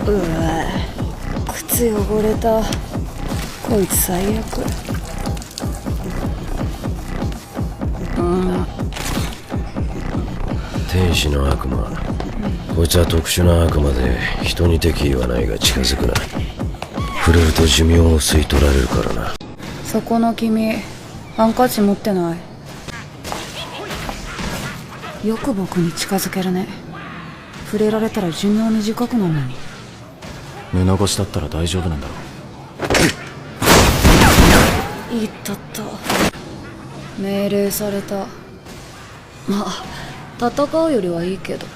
うわ、靴汚れた。こいつ最悪。天使の悪魔、こいつは特殊な悪魔で人に敵意はないが近づくな。触れると寿命を吸い取られるからな。そこの君、ハンカチ持ってない？よく僕に近づけるね。触れられたら寿命短くなるのに。布越しだったら大丈夫なんだろう。いったった。命令された。まあ戦うよりはいいけど。